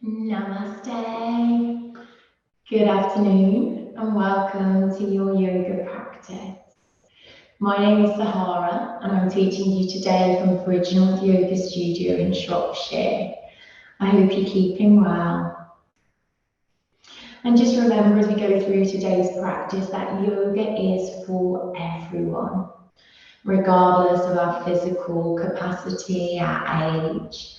Namaste. Good afternoon and welcome to your yoga practice. My name is Sahara and I'm teaching you today from Bridgnorth Yoga Studio in Shropshire. I hope you're keeping well. And just remember as we go through today's practice that yoga is for everyone, regardless of our physical capacity, our age,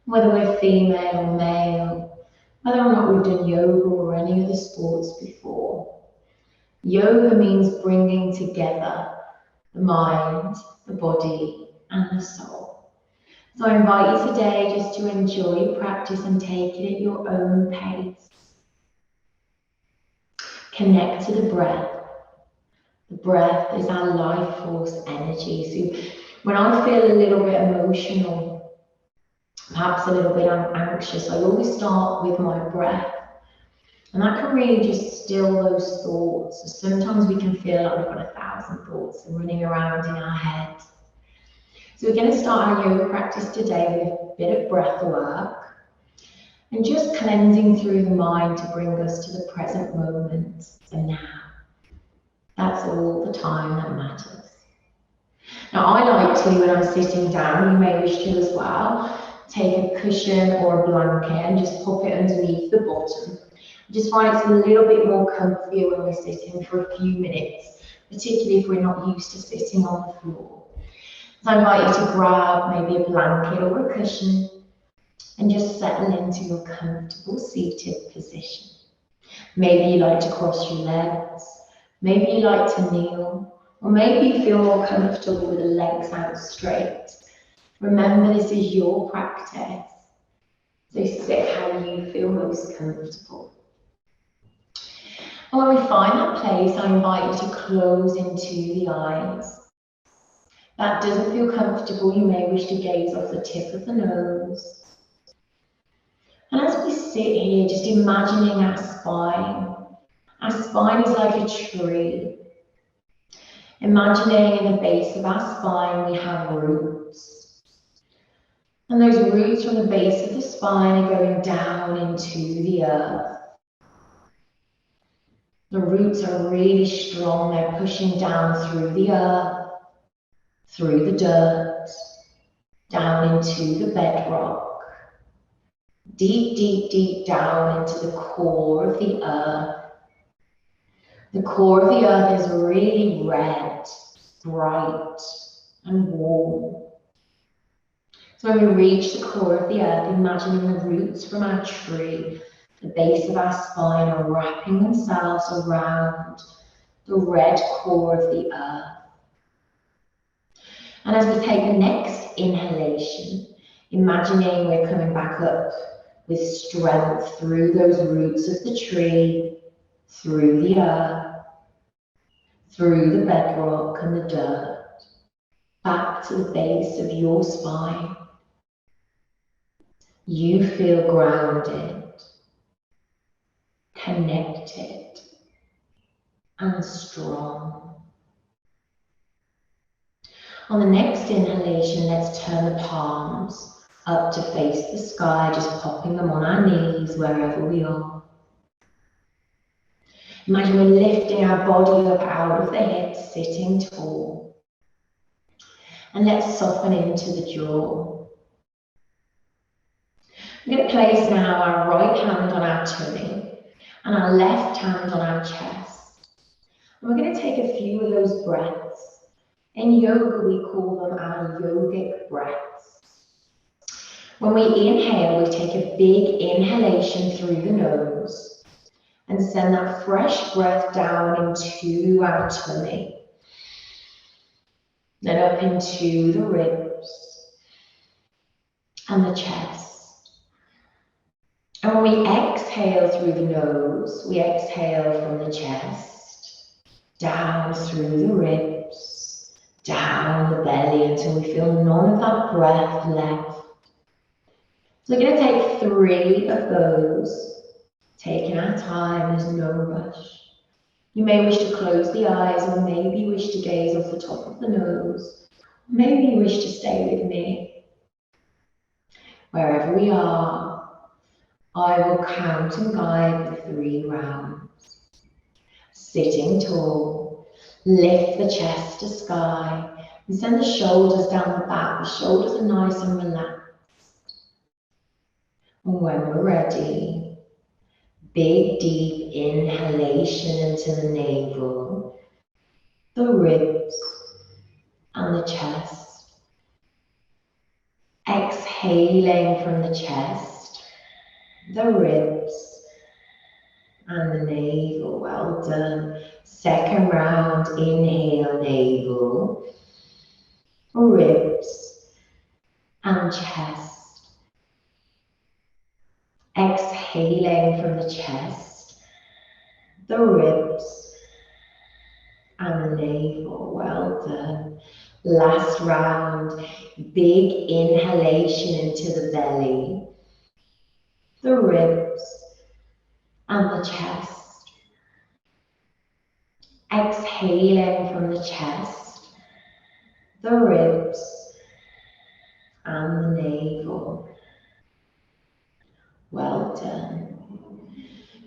whether we're female or male, whether or not we've done yoga or any other sports before. Yoga means bringing together the mind, the body, and the soul. So I invite you today just to enjoy your practice and take it at your own pace. Connect to the breath. The breath is our life force energy. So when I feel a little bit emotional, perhaps a little bit anxious, I always start with my breath. And that can really just still those thoughts. So sometimes we can feel like we've got 1,000 thoughts running around in our head. So we're going to start our yoga practice today with a bit of breath work and just cleansing through the mind to bring us to the present moment and now. That's all the time that matters. Now I like to, when I'm sitting down, you may wish to as well, take a cushion or a blanket and just pop it underneath the bottom. I just find it's a little bit more comfier when we're sitting for a few minutes, particularly if we're not used to sitting on the floor. So I invite you to grab maybe a blanket or a cushion and just settle into your comfortable seated position. Maybe you like to cross your legs, maybe you like to kneel, or maybe you feel more comfortable with the legs out straight. Remember, this is your practice, so sit how you feel most comfortable. And when we find that place, I invite you to close into the eyes. If that doesn't feel comfortable, you may wish to gaze off the tip of the nose. And as we sit here, just imagining our spine. Our spine is like a tree. Imagining in the base of our spine we have roots. And those roots from the base of the spine are going down into the earth. The roots are really strong. They're pushing down through the earth, through the dirt, down into the bedrock, deep, deep, deep down into the core of the earth. The core of the earth is really red, bright, and warm. So when we reach the core of the earth, imagining the roots from our tree, the base of our spine are wrapping themselves around the red core of the earth. And as we take the next inhalation, imagining we're coming back up with strength through those roots of the tree, through the earth, through the bedrock and the dirt, back to the base of your spine. You feel grounded, connected, and strong. On the next inhalation, let's turn the palms up to face the sky, just popping them on our knees wherever we are. Imagine we're lifting our body up out of the hips, sitting tall. And let's soften into the jaw. We're going to place now our right hand on our tummy and our left hand on our chest. And we're going to take a few of those breaths. In yoga, we call them our yogic breaths. When we inhale, we take a big inhalation through the nose and send that fresh breath down into our tummy, then up into the ribs and the chest. And when we exhale through the nose, we exhale from the chest, down through the ribs, down the belly until we feel none of that breath left. So we're going to take 3 of those, taking our time, there's no rush. You may wish to close the eyes or maybe wish to gaze off the top of the nose. Maybe you wish to stay with me. Wherever we are, I will count and guide the 3 rounds. Sitting tall, lift the chest to sky and send the shoulders down the back. The shoulders are nice and relaxed. And when we're ready, big deep inhalation into the navel, the ribs and the chest. Exhaling from the chest, the ribs and the navel. Well done. Second round, inhale, navel, ribs and chest. Exhaling from the chest, the ribs and the navel. Well done. Last round, big inhalation into the belly, the ribs and the chest. Exhaling from the chest, the ribs and the navel. Well done.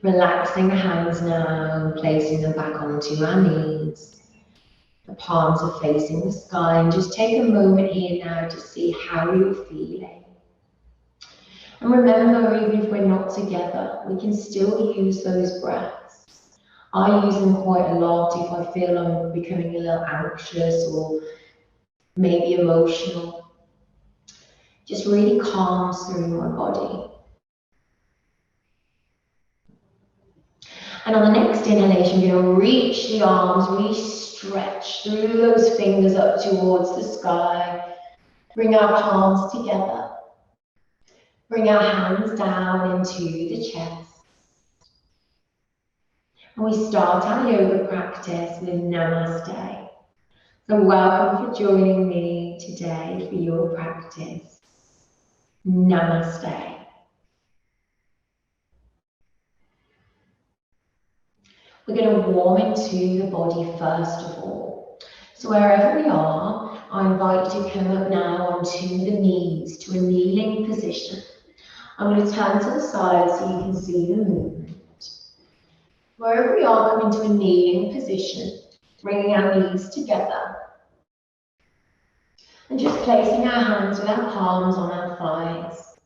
Relaxing the hands now and placing them back onto our knees. The palms are facing the sky, and just take a moment here now to see how you're feeling. And remember, even if we're not together, we can still use those breaths. I use them quite a lot if I feel I'm becoming a little anxious or maybe emotional. Just really calms through my body. And on the next inhalation, we're going to reach the arms, really stretch through those fingers up towards the sky. Bring our palms together. Bring our hands down into the chest. And we start our yoga practice with Namaste. So welcome for joining me today for your practice. Namaste. We're going to warm into the body first of all. So wherever we are, I invite you to come up now onto the knees to a kneeling position. I'm going to turn to the side so you can see the movement. Wherever we are, come into a kneeling position, bringing our knees together. And just placing our hands with our palms on our thighs.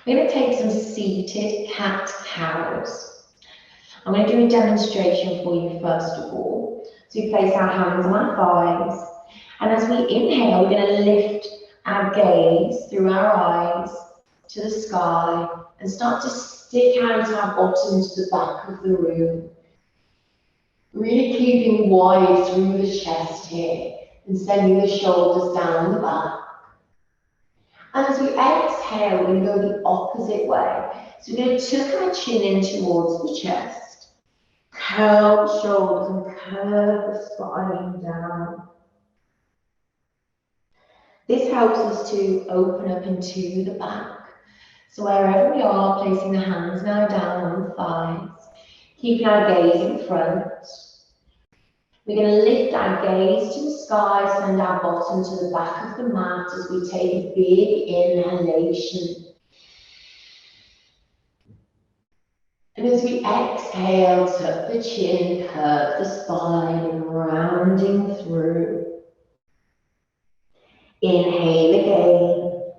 We're going to take some seated cat-cows. I'm going to do a demonstration for you first of all. So we place our hands on our thighs. And as we inhale, we're going to lift our gaze through our eyes to the sky and start to stick out our bottom to the back of the room. Really keeping wide through the chest here and sending the shoulders down the back. And as we exhale, we're going to go the opposite way. So we're going to tuck our chin in towards the chest. Curl the shoulders and curve the spine down. This helps us to open up into the back. So wherever we are, placing the hands now down on the thighs, keeping our gaze in front. We're going to lift our gaze to the sky, send our bottom to the back of the mat as we take a big inhalation. And as we exhale, tuck the chin, curve the spine, rounding through. Inhale again,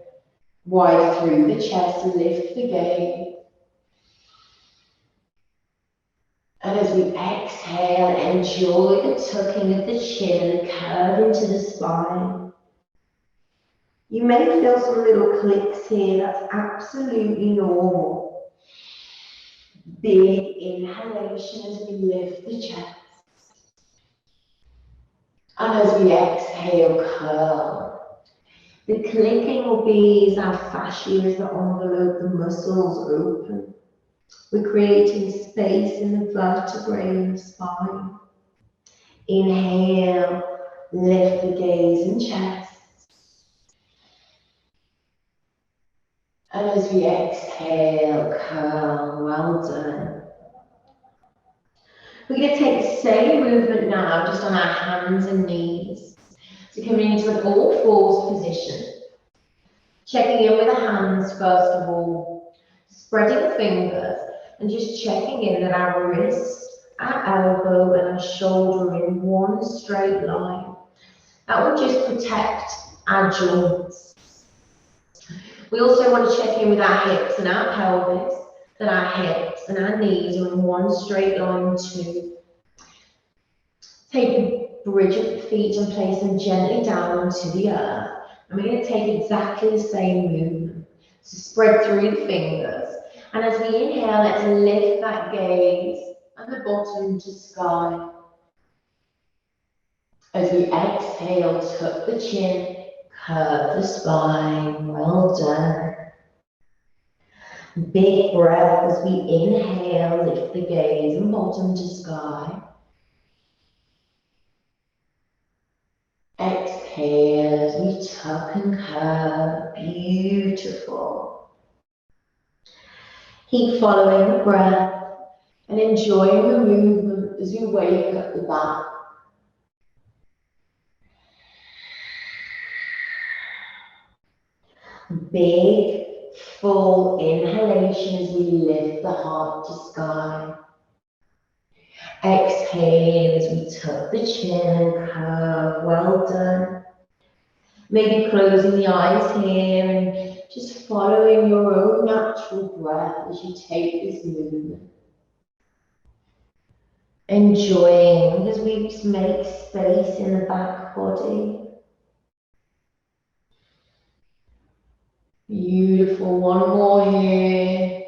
wide through the chest, lift the gaze. And as we exhale, enjoy the tucking of the chin and curve into the spine. You may feel some little clicks here, that's absolutely normal. Big inhalation as we lift the chest. And as we exhale, curl. The clicking will be as our fascias, the envelope, the muscles open. We're creating space in the vertebrae and the spine. Inhale, lift the gaze and chest. And as we exhale, curl. Well done. We're going to take the same movement now, just on our hands and knees. So coming into an all fours position. Checking in with the hands first of all. Spreading the fingers and just checking in that our wrist, our elbow and our shoulder are in one straight line. That will just protect our joints. We also want to check in with our hips and our pelvis, that our hips and our knees are in one straight line too. Take a bridge of the feet and place them gently down onto the earth. And we're going to take exactly the same movement. So spread through the fingers. And as we inhale, let's lift that gaze at the bottom to sky. As we exhale, tuck the chin, curve the spine. Well done. Big breath as we inhale, lift the gaze and bottom to sky. Exhale as we tuck and curve. Beautiful. Keep following the breath and enjoying the movement as we wake up the back. Big, full inhalation as we lift the heart to sky. Exhale as we tuck the chin and curve. Well done. Maybe closing the eyes here and just following your own natural breath as you take this movement. Enjoying as we just make space in the back body. Beautiful. One more here.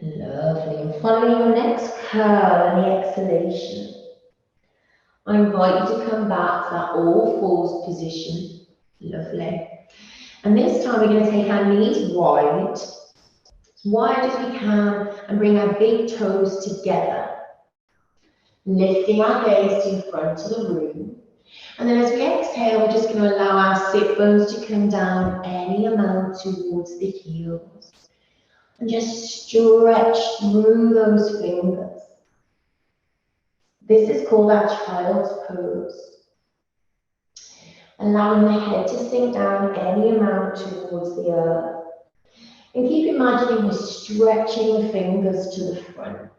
Lovely. And following your next curl and the exhalation, I invite you to come back to that all fours position. Lovely. And this time we're going to take our knees wide, as wide as we can, and bring our big toes together. Lifting our gaze to the front of the room. And then as we exhale, we're just going to allow our sit bones to come down any amount towards the heels. And just stretch through those fingers. This is called our child's pose. Allowing the head to sink down any amount towards the earth. And keep imagining we're stretching the fingers to the front.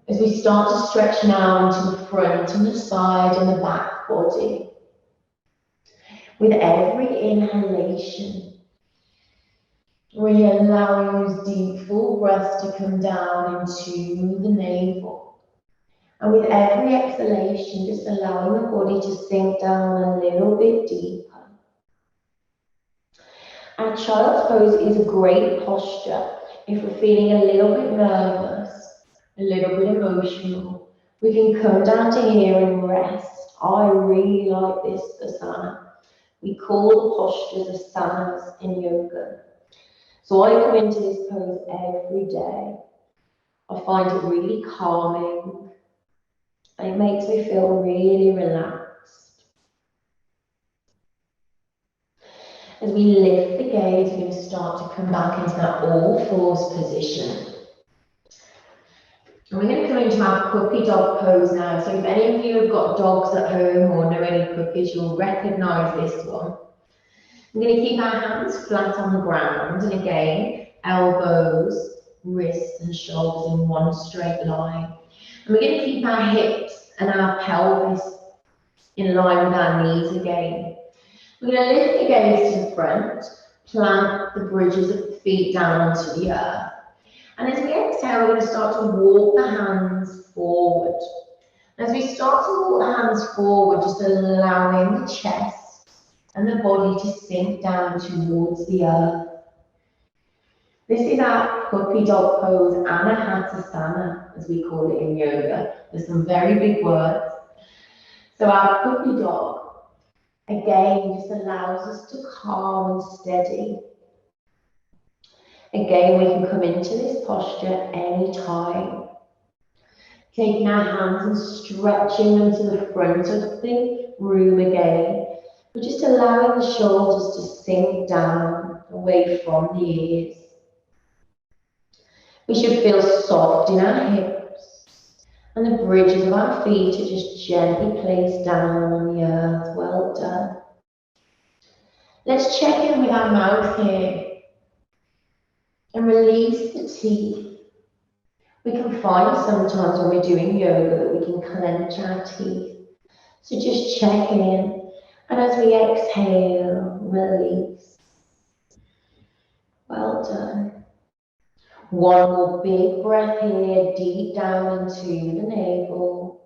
As we start to stretch now into the front and the side and the back body. With every inhalation, we're allowing those deep full breaths to come down into the navel. And with every exhalation, just allowing the body to sink down a little bit deeper. Our child's pose is a great posture if we're feeling a little bit nervous, a little bit emotional. We can come down to here and rest. I really like this asana. We call the postures asanas in yoga. So I come into this pose every day. I find it really calming and it makes me feel really relaxed. As we lift the gaze, we're going to start to come back into that all fours position. And we're going to come into our puppy dog pose now. So if any of you have got dogs at home or know any puppies, you'll recognise this one. We're going to keep our hands flat on the ground, and again, elbows, wrists and shoulders in one straight line. And we're going to keep our hips and our pelvis in line with our knees again. We're going to lift the gaze to the front, plant the bridges of the feet down onto the earth. And as we exhale, we're going to start to walk the hands forward. As we start to walk the hands forward, just allowing the chest and the body to sink down towards the earth. This is our puppy dog pose, anahatasana, as we call it in yoga. There's some very big words. So our puppy dog, again, just allows us to calm and steady. Again, we can come into this posture anytime. Taking our hands and stretching them to the front of the room again. We're just allowing the shoulders to sink down away from the ears. We should feel soft in our hips. And the bridges of our feet are just gently placed down on the earth. Well done. Let's check in with our mouth here and release the teeth. We can find sometimes when we're doing yoga that we can clench our teeth. So just check in, and as we exhale, release. Well done. One more big breath here, deep down into the navel.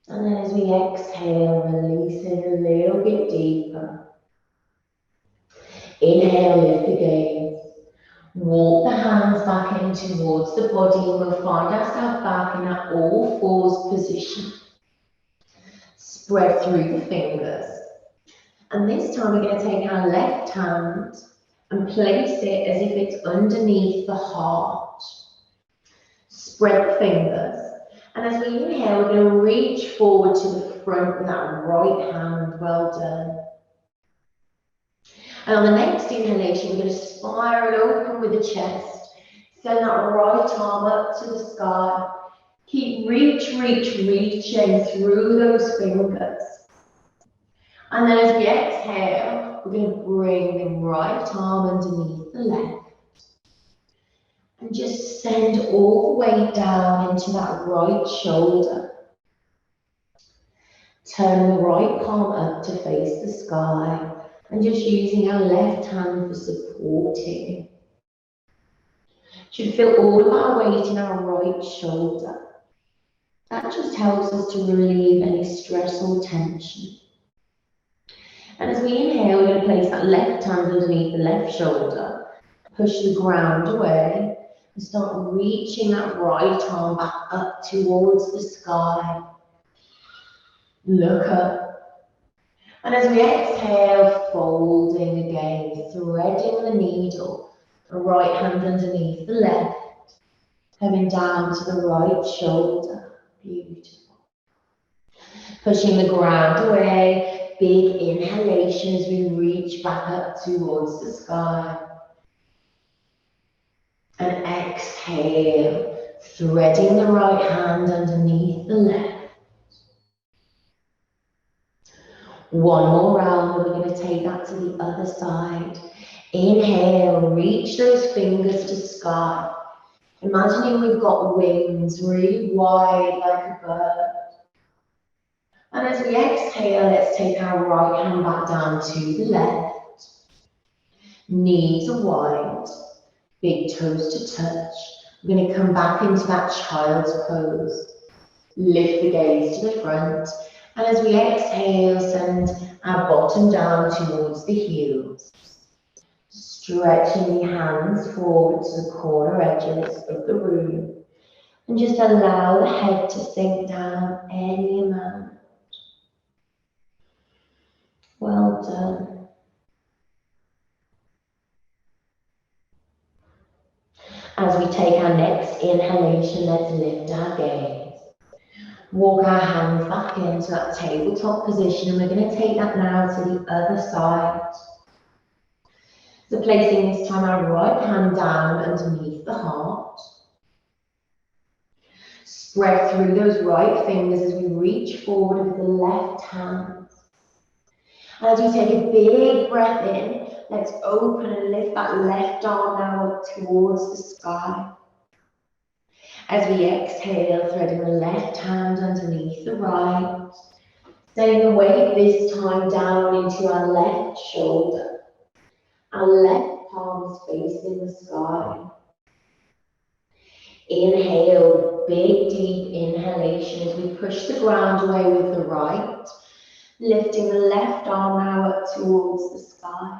And then as we exhale, release it a little bit deeper. Inhale, lift the gaze. Walk the hands back in towards the body, and we'll find ourselves back in that all fours position. Spread through the fingers. And this time we're going to take our left hand and place it as if it's underneath the heart. Spread the fingers. And as we inhale, we're going to reach forward to the front with that right hand. Well done. And on the next inhalation, we're going to spiral open with the chest. Send that right arm up to the sky. Keep reaching through those fingers. And then as we exhale, we're going to bring the right arm underneath the left. And just send all the way down into that right shoulder. Turn the right palm up to face the sky. And just using our left hand for support here. Should feel all of our weight in our right shoulder. That just helps us to relieve any stress or tension. And as we inhale, we're going to place that left hand underneath the left shoulder. Push the ground away and start reaching that right arm back up towards the sky. Look up. And as we exhale, folding again, threading the needle, the right hand underneath the left, coming down to the right shoulder. Beautiful. Pushing the ground away, big inhalation as we reach back up towards the sky. And exhale, threading the right hand underneath the left. One more round, and we're going to take that to the other side. Inhale, reach those fingers to sky. Imagining we've got wings really wide like a bird. And as we exhale, let's take our right hand back down to the left. Knees are wide, big toes to touch. We're going to come back into that child's pose. Lift the gaze to the front. And as we exhale, send our bottom down towards the heels. Stretching the hands forward to the corner edges of the room. And just allow the head to sink down any amount. Well done. As we take our next inhalation, let's lift our gaze. Walk our hands back into that tabletop position, and we're going to take that now to the other side. So placing this time our right hand down underneath the heart. Spread through those right fingers as we reach forward with the left hand. As we take a big breath in, let's open and lift that left arm now up towards the sky. As we exhale, threading the left hand underneath the right, staying the weight this time down into our left shoulder. Our left palm is facing the sky. Inhale, big deep inhalation as we push the ground away with the right, lifting the left arm now up towards the sky.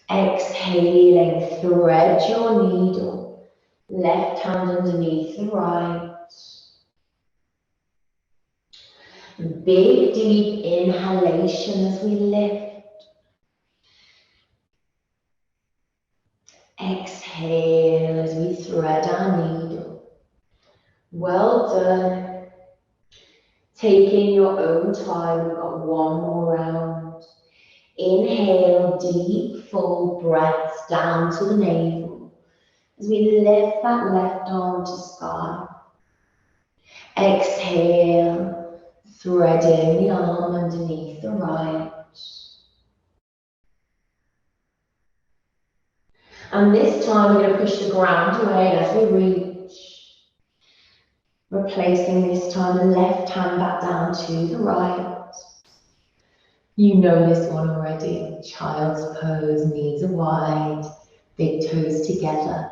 Exhaling, thread your needle. Left hand underneath the right. Big deep inhalation as we lift. Exhale as we thread our needle. Well done. Taking your own time, we've got one more round. Inhale, deep, full breaths down to the navel. As we lift that left arm to sky. Exhale, threading the arm underneath the right. And this time we're going to push the ground away as we reach. Replacing this time the left hand back down to the right. You know this one already. Child's pose, knees are wide, big toes together.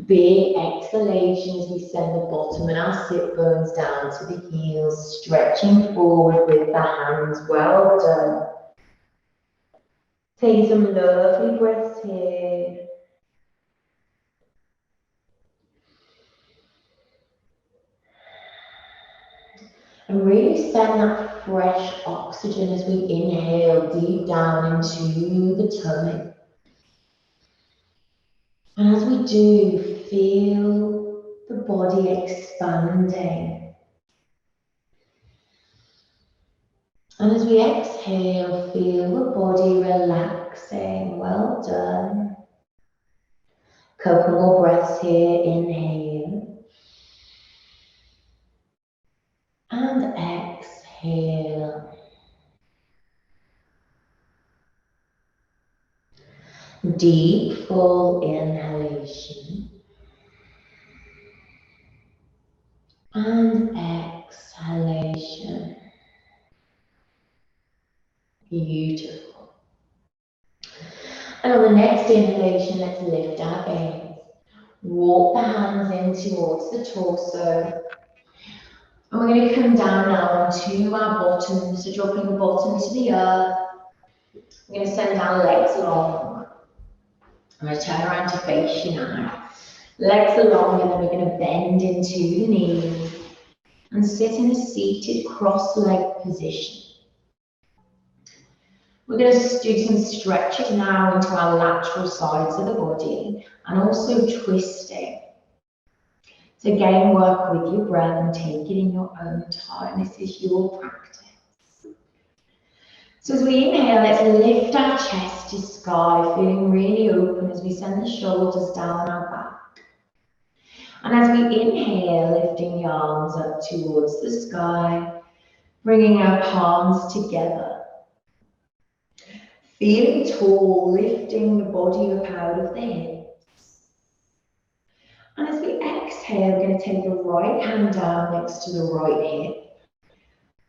Big exhalation as we send the bottom and our sit bones down to the heels, stretching forward with the hands. Well done. Take some lovely breaths here. And really send that fresh oxygen as we inhale deep down into the tummy. And as we do, feel the body expanding. And as we exhale, feel the body relaxing. Well done. Couple more breaths here. Inhale. And exhale. Deep, full inhalation. And exhalation. Beautiful. And on the next inhalation, let's lift our gaze. Walk the hands in towards the torso. And we're going to come down now onto our bottoms, so dropping the bottom to the earth. We're going to send our legs long. I'm going to turn around to face you now. Legs are long, and then we're going to bend into the knees and sit in a seated cross-legged position. We're going to do some stretching now into our lateral sides of the body and also twisting. So again, work with your breath and take it in your own time. This is your practice. So as we inhale, let's lift our chest to sky, feeling really open as we send the shoulders down our back. And as we inhale, lifting the arms up towards the sky, bringing our palms together. Feeling tall, lifting the body up out of the hips. And as we exhale, we're going to take the right hand down next to the right hip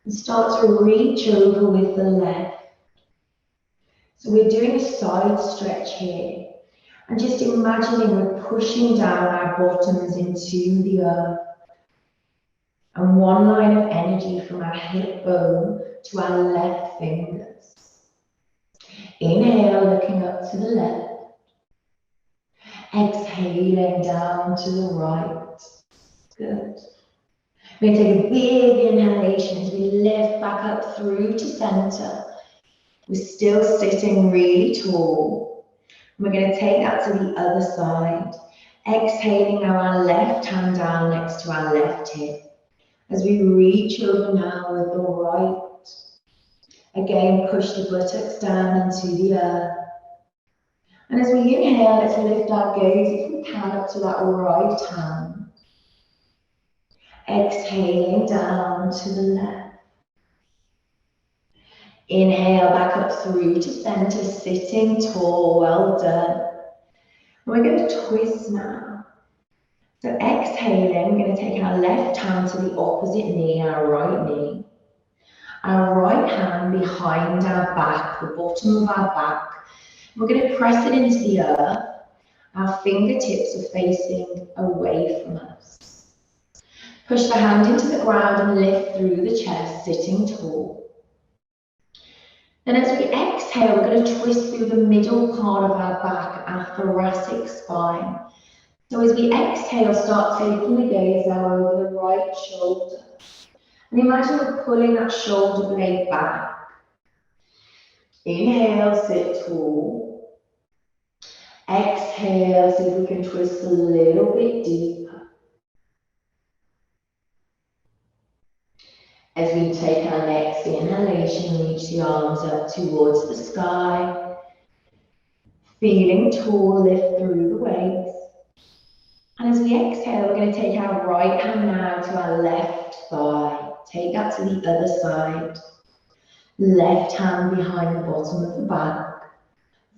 and start to reach over with the left. So we're doing a side stretch here and just imagining we're pushing down our bottoms into the earth. And one line of energy from our hip bone to our left fingers. Inhale, looking up to the left. Exhaling down to the right. Good. We're going to take a big inhalation as we lift back up through to center. We're still sitting really tall. We're going to take that to the other side. Exhaling now our left hand down next to our left hip. As we reach over now with the right. Again, push the buttocks down into the earth. And as we inhale, let's lift our gaze, if we can, up to that right hand. Exhaling down to the left. Inhale back up through to center, sitting tall, well done. And we're going to twist now. So exhaling, we're going to take our left hand to the opposite knee, our right knee. Our right hand behind our back, the bottom of our back. We're going to press it into the earth. Our fingertips are facing away from us. Push the hand into the ground and lift through the chest, sitting tall. Then as we exhale, we're going to twist through the middle part of our back, our thoracic spine. So as we exhale, start taking the gaze now over the right shoulder. And imagine we're pulling that shoulder blade back. Inhale, sit tall. Exhale, see if we can twist a little bit deeper. As we take our next inhalation, reach the arms up towards the sky. Feeling tall, lift through the waist. And as we exhale, we're going to take our right hand now to our left thigh. Take that to the other side. Left hand behind the bottom of the back.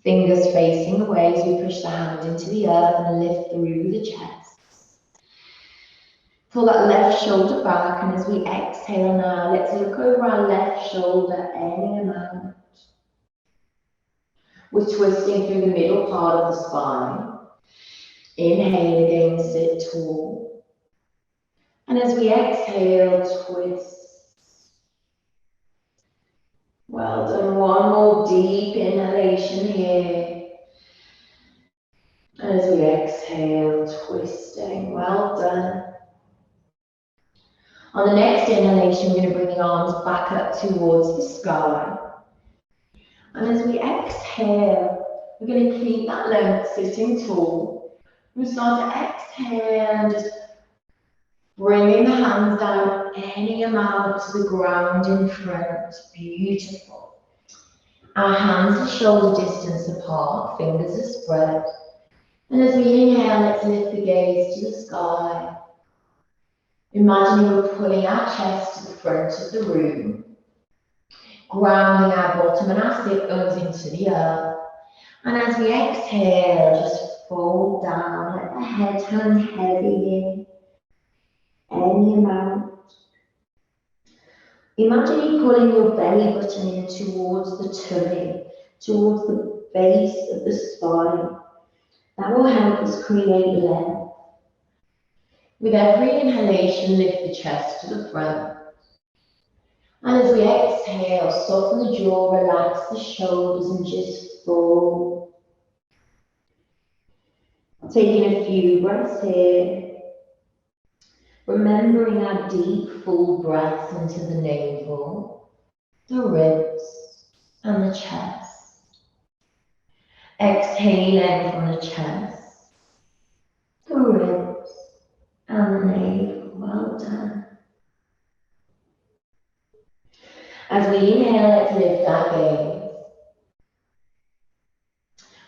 Fingers facing away as we push the hand into the earth and lift through the chest. Pull that left shoulder back, and as we exhale now, let's look over our left shoulder any amount. We're twisting through the middle part of the spine. Inhale again, sit tall. And as we exhale, twist. Well done. One more deep inhalation here. And as we exhale, twisting. Well done. On the next inhalation, we're going to bring the arms back up towards the sky. And as we exhale, we're going to keep that length sitting tall. We'll start to exhale and just bringing the hands down any amount to the ground in front. Beautiful. Our hands are shoulder distance apart, fingers are spread. And as we inhale, let's lift the gaze to the sky. Imagining we're pulling our chest to the front of the room, grounding our bottom and our sit bones into the earth. And as we exhale, just fold down, let the head hang heavy in, any amount. Imagine you pulling your belly button in towards the tummy, towards the base of the spine. That will help us create length. With every inhalation, lift the chest to the front. And as we exhale, soften the jaw, relax the shoulders and just fold. Taking a few breaths here. Remembering our deep, full breaths into the navel, the ribs and the chest. Exhaling from the chest, the ribs and the navel. Well done. As we inhale, let's lift our gaze.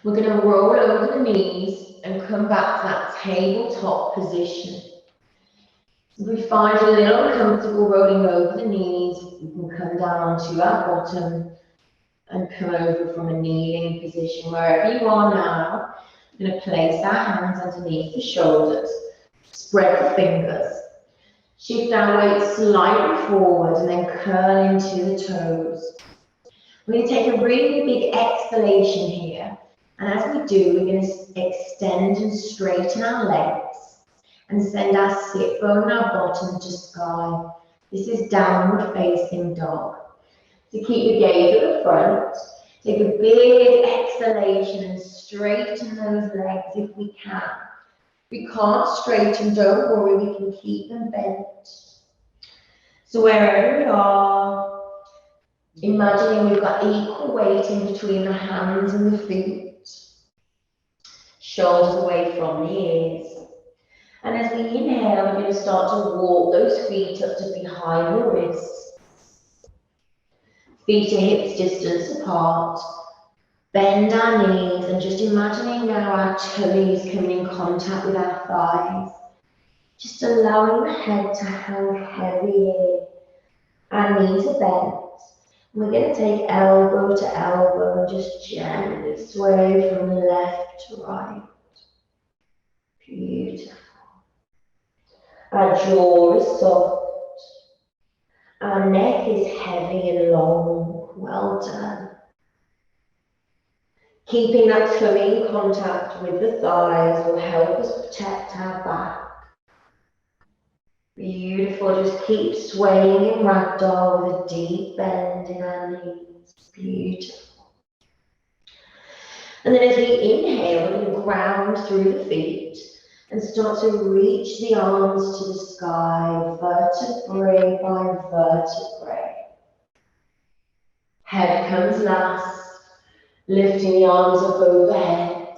We're going to roll over the knees and come back to that tabletop position. If we find a little uncomfortable rolling over the knees, we can come down to our bottom and come over from a kneeling position. Wherever you are now, we're going to place our hands underneath the shoulders, spread the fingers. Shift our weight slightly forward and then curl into the toes. We're going to take a really big exhalation here. And as we do, we're going to extend and straighten our legs and send our sit bone and our bottom to sky. This is downward facing dog. To keep your gaze at the front, take a big exhalation and straighten those legs if we can. We can't straighten, don't worry, we can keep them bent. So wherever we are, imagining we've got equal weight in between the hands and the feet. Shoulders away from the ears. And as we inhale, we're going to start to walk those feet up to behind the wrists. Feet are hips distance apart. Bend our knees and just imagining now our tummies coming in contact with our thighs. Just allowing the head to hang heavy here. Our knees are bent. We're going to take elbow to elbow and just gently sway from left to right. Beautiful. Our jaw is soft. Our neck is heavy and long. Well done. Keeping that tummy in contact with the thighs will help us protect our back. Beautiful. Just keep swaying in ragdoll with a deep bend in our knees. Beautiful. And then as we inhale, we're going to ground through the feet and start to reach the arms to the sky, vertebrae by vertebrae. Head comes last, lifting the arms up overhead.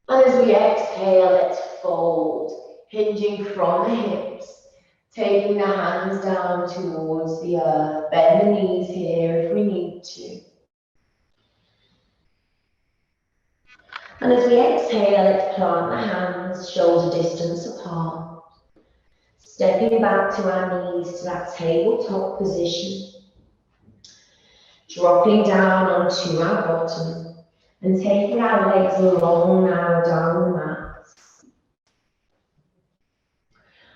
And as we exhale, let's fold, hinging from the hips, taking the hands down towards the earth. Bend the knees here if we need to. And as we exhale, let's plant the hands shoulder distance apart. Stepping back to our knees to that tabletop position. Dropping down onto our bottom and taking our legs long now down the mat.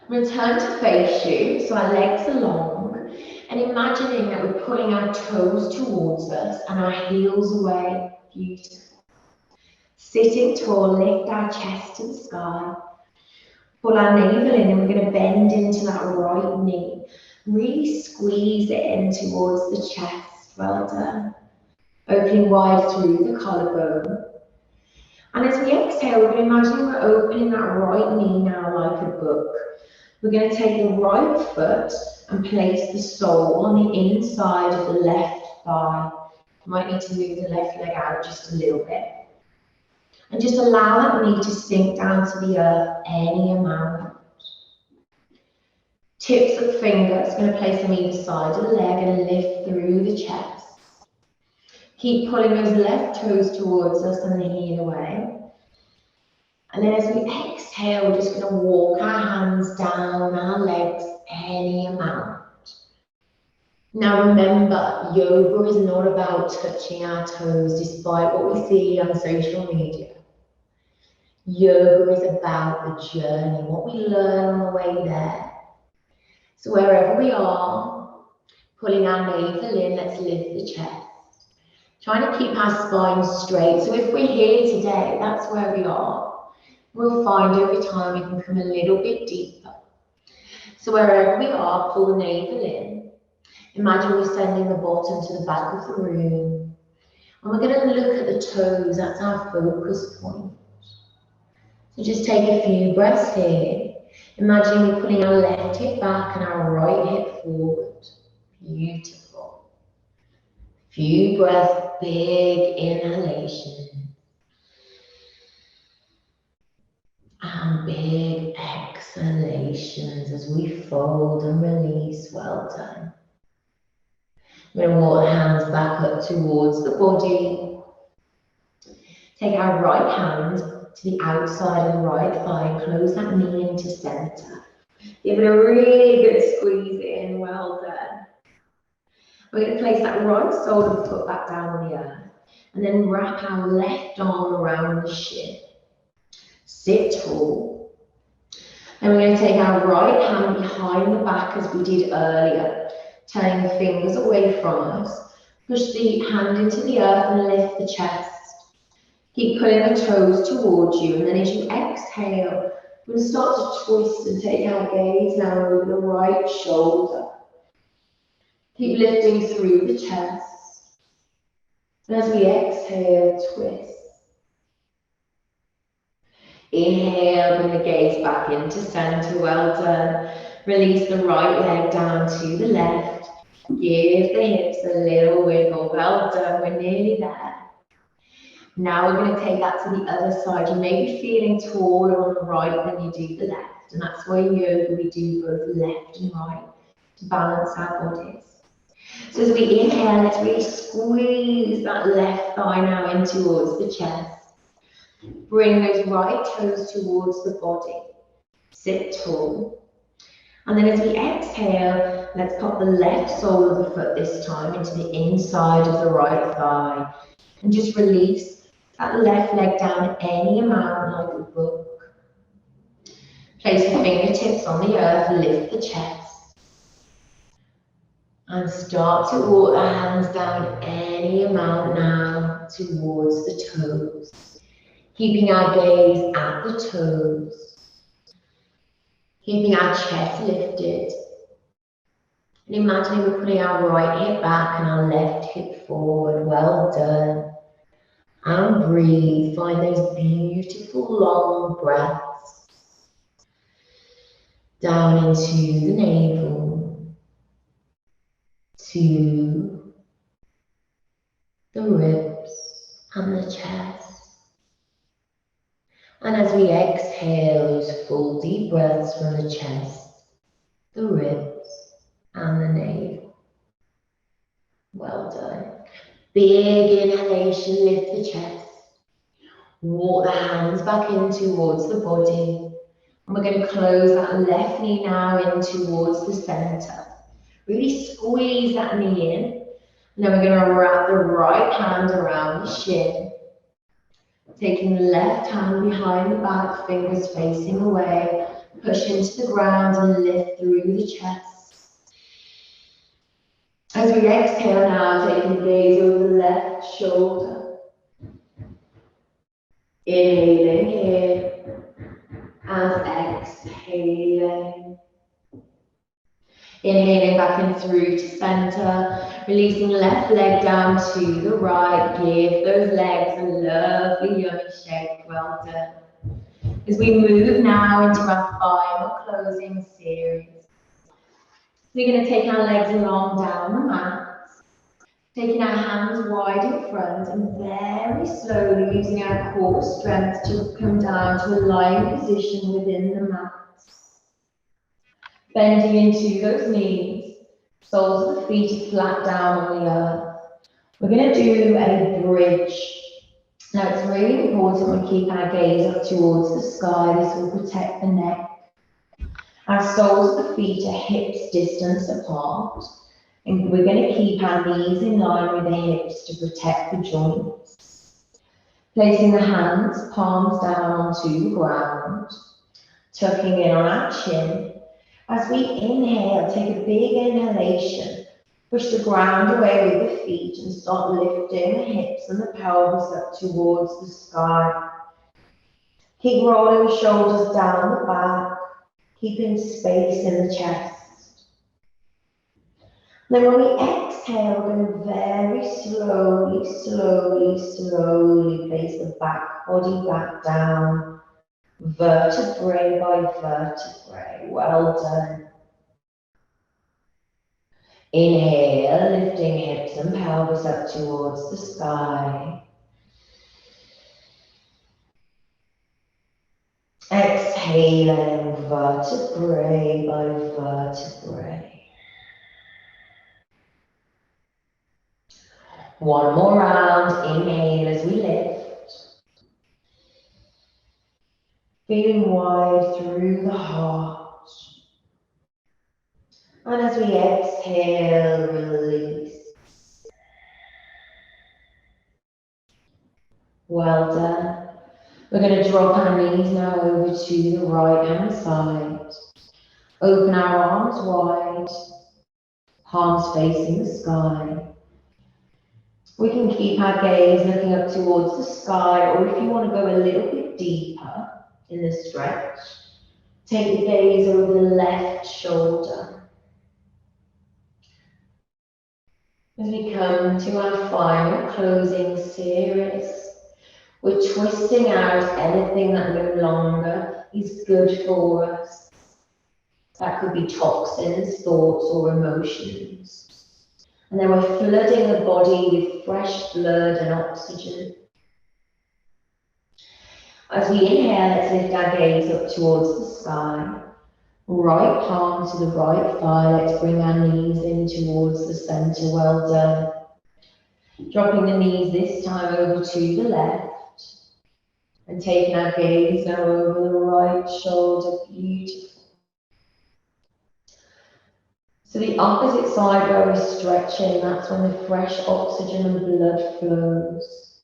Return to face you, so our legs are long, and imagining that we're pulling our toes towards us and our heels away. Beautiful. Sitting tall, lift our chest to the sky. Pull our navel in, and we're going to bend into that right knee. Really squeeze it in towards the chest. Well done. Opening wide through the collarbone. And as we exhale, we're going to imagine we're opening that right knee now like a book. We're going to take the right foot and place the sole on the inside of the left thigh. You might need to move the left leg out just a little bit. And just allow that knee to sink down to the earth any amount. Tips of fingers, going to place them either side of the leg and lift through the chest. Keep pulling those left toes towards us and the heel away. And then as we exhale, we're just going to walk our hands down our legs any amount. Now remember, yoga is not about touching our toes despite what we see on social media. Yoga is about the journey, what we learn on the way there. So wherever we are, pulling our navel in, let's lift the chest. Trying to keep our spine straight. So if we're here today, that's where we are. We'll find over time we can come a little bit deeper. So wherever we are, pull the navel in. Imagine we're sending the bottom to the back of the room. And we're going to look at the toes, that's our focus point. So just take a few breaths here. Imagine we're pulling our left hip back and our right hip forward. Beautiful. Few breaths, big inhalation. And big exhalations as we fold and release. Well done. We're going to walk the hands back up towards the body. Take our right hand to the outside of the right thigh. Close that knee into center. Give it a really good squeeze in. Well done. We're going to place that right sole of the foot back down on the earth. And then wrap our left arm around the shin. Sit tall. And we're going to take our right hand behind the back as we did earlier, turning the fingers away from us. Push the hand into the earth and lift the chest. Keep pulling the toes towards you, and then as you exhale, we're going to start to twist and take our gaze now over the right shoulder. Keep lifting through the chest. And as we exhale, twist. Inhale, bring the gaze back into center. Well done. Release the right leg down to the left. Give the hips a little wiggle. Well done. We're nearly there. Now we're going to take that to the other side. You may be feeling taller on the right than you do the left. And that's why in yoga we do both left and right to balance our bodies. So as we inhale, let's really squeeze that left thigh now in towards the chest. Bring those right toes towards the body. Sit tall. And then as we exhale, let's pop the left sole of the foot this time into the inside of the right thigh. And just release that left leg down any amount like a book. Place the fingertips on the earth, lift the chest. And start to walk the hands down any amount now towards the toes. Keeping our gaze at the toes. Keeping our chest lifted. And imagining we're putting our right hip back and our left hip forward. Well done. And breathe. Find those beautiful long breaths. Down into the navel. To the ribs and the chest. And as we exhale, those full deep breaths from the chest, the ribs, and the navel. Well done. Big inhalation, lift the chest. Walk the hands back in towards the body. And we're going to close that left knee now in towards the center. Really squeeze that knee in. And then we're going to wrap the right hand around the shin, taking the left hand behind the back, fingers facing away, push into the ground and lift through the chest. As we exhale now, taking the gaze over the left shoulder. Inhaling here and exhaling. Inhaling back in through to center, releasing left leg down to the right. Give those legs a lovely yummy shake. Well done. As we move now into our final closing series, we're going to take our legs along down the mat, taking our hands wide in front and very slowly using our core strength to come down to a lying position within the mat. Bending into those knees, soles of the feet are flat down on the earth. We're going to do a bridge. Now it's really important we keep our gaze up towards the sky. This will protect the neck. Our soles of the feet are hips distance apart. And we're going to keep our knees in line with the hips to protect the joints. Placing the hands, palms down onto the ground. Tucking in on our chin. As we inhale, take a big inhalation. Push the ground away with the feet and start lifting the hips and the pelvis up towards the sky. Keep rolling the shoulders down the back, keeping space in the chest. Then when we exhale, we're going to very slowly place the back body back down, vertebrae by vertebrae. Well done. Inhale, lifting hips and pelvis up towards the sky. Exhaling, vertebrae by vertebrae. One more round, inhale as we lift. Feeling wide through the heart. And as we exhale, release. Well done. We're going to drop our knees now over to the right hand side. Open our arms wide, palms facing the sky. We can keep our gaze looking up towards the sky, or if you want to go a little bit deeper in the stretch, take the gaze over the left shoulder. As we come to our final closing series, we're twisting out anything that no longer is good for us. That could be toxins, thoughts, or emotions. And then we're flooding the body with fresh blood and oxygen. As we inhale, let's lift our gaze up towards the sky. Right palm to the right thigh. Let's bring our knees in towards the center. Well done. Dropping the knees this time over to the left. And taking our gaze now over the right shoulder. Beautiful. So the opposite side where we're stretching, that's when the fresh oxygen and blood flows.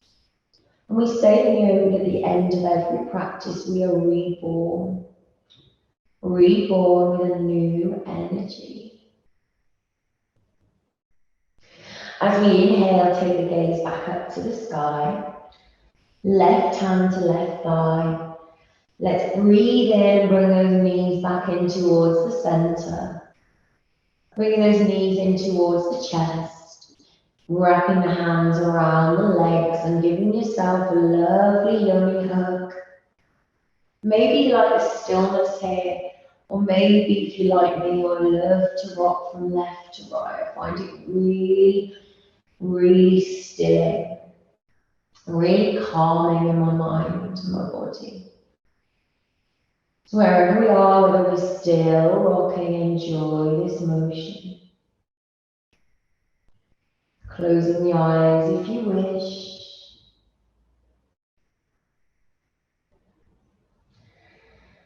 And we say in yoga at the end of every practice, we are reborn. Reborn with a new energy. As we inhale, take the gaze back up to the sky. Left hand to left thigh. Let's breathe in, bring those knees back in towards the center. Bringing those knees in towards the chest. Wrapping the hands around the legs and giving yourself a lovely yummy hug. Maybe you like the stillness here. Or maybe if you like me, I love to rock from left to right. I find it really stilling, really calming in my mind and my body. So wherever we are, whether we're still rocking, enjoy this motion. Closing the eyes if you wish.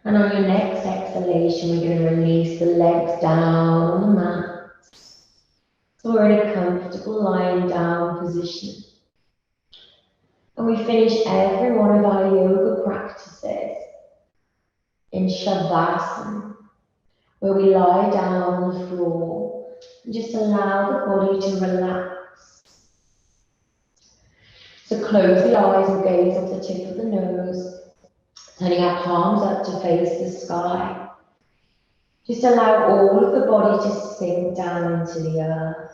And on your next exhalation, we're going to release the legs down on the mat. So So we're in a comfortable lying down position. And we finish every one of our yoga practices in Shavasana, where we lie down on the floor and just allow the body to relax. So close the eyes and gaze off the tip of the nose, turning our palms up to face the sky. Just allow all of the body to sink down into the earth.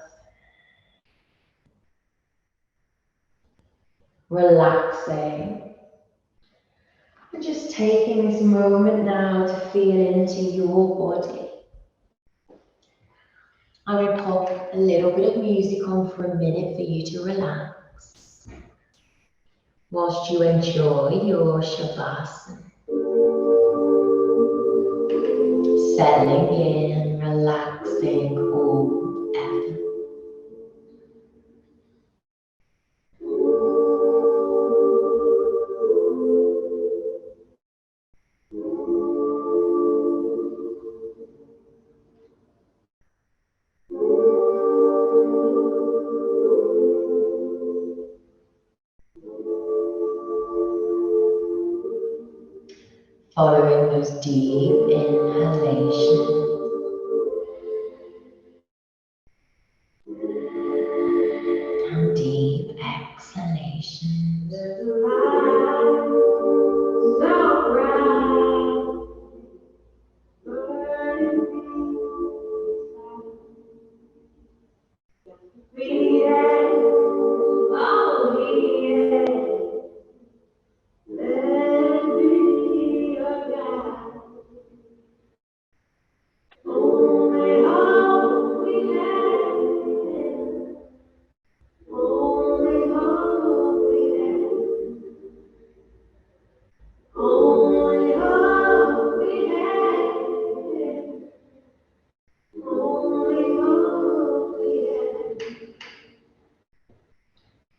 Relaxing. And just taking this moment now to feel into your body. I will pop a little bit of music on for a minute for you to relax, whilst you enjoy your Shavasana. Settling in, relaxing all effort. Following those deep inhalations and deep exhalations.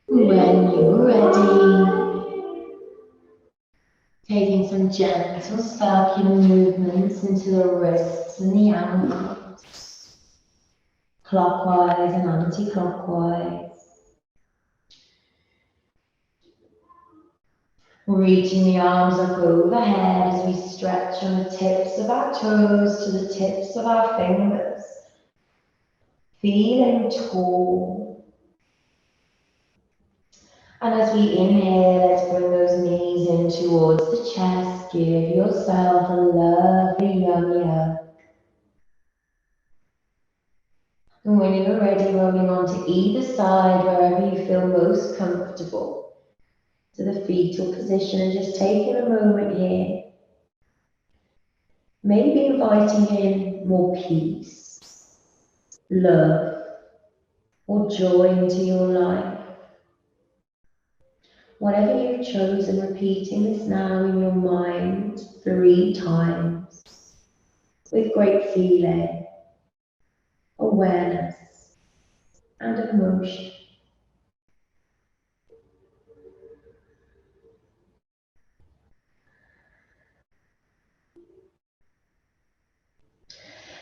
When you're ready, taking some gentle circular movements into the wrists and the ankles, clockwise and anti-clockwise. Reaching the arms up overhead as we stretch from the tips of our toes to the tips of our fingers, feeling tall. And as we inhale, let's bring those knees in towards the chest. Give yourself a lovely yummy hug. And when you're ready, rolling onto either side, wherever you feel most comfortable, to the fetal position, and just taking a moment here. Maybe inviting in more peace, love, or joy into your life. Whatever you've chosen, repeating this now in your mind 3 times with great feeling, awareness, and emotion.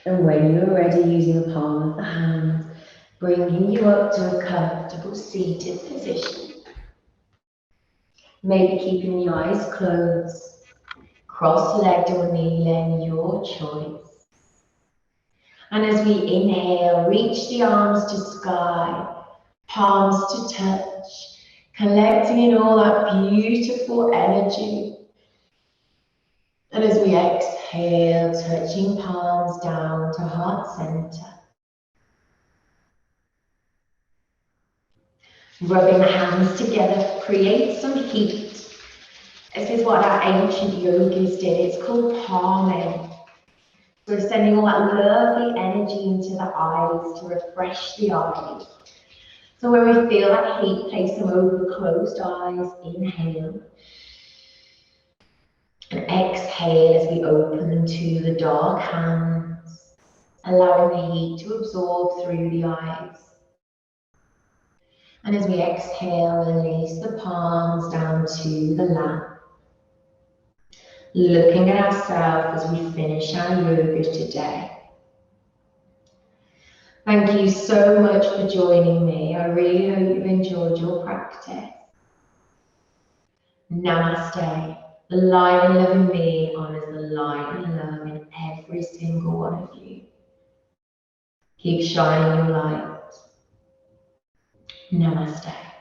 And when you're ready, using the palm of the hand, bringing you up to a comfortable seated position. Maybe keeping the eyes closed, cross-legged or kneeling, your choice. And as we inhale, reach the arms to sky, palms to touch, collecting in all that beautiful energy. And as we exhale, touching palms down to heart center. Rubbing the hands together, create some heat. This is what our ancient yogis did. It's called palming. We're sending all that lovely energy into the eyes to refresh the eyes. So when we feel that heat, place them over the closed eyes. Inhale. And exhale as we open them to the dark hands, allowing the heat to absorb through the eyes. And as we exhale, release the palms down to the lap. Looking at ourselves as we finish our yoga today. Thank you so much for joining me. I really hope you've enjoyed your practice. Namaste. The light and love in me honors the light and love in every single one of you. Keep shining your light. Namaste.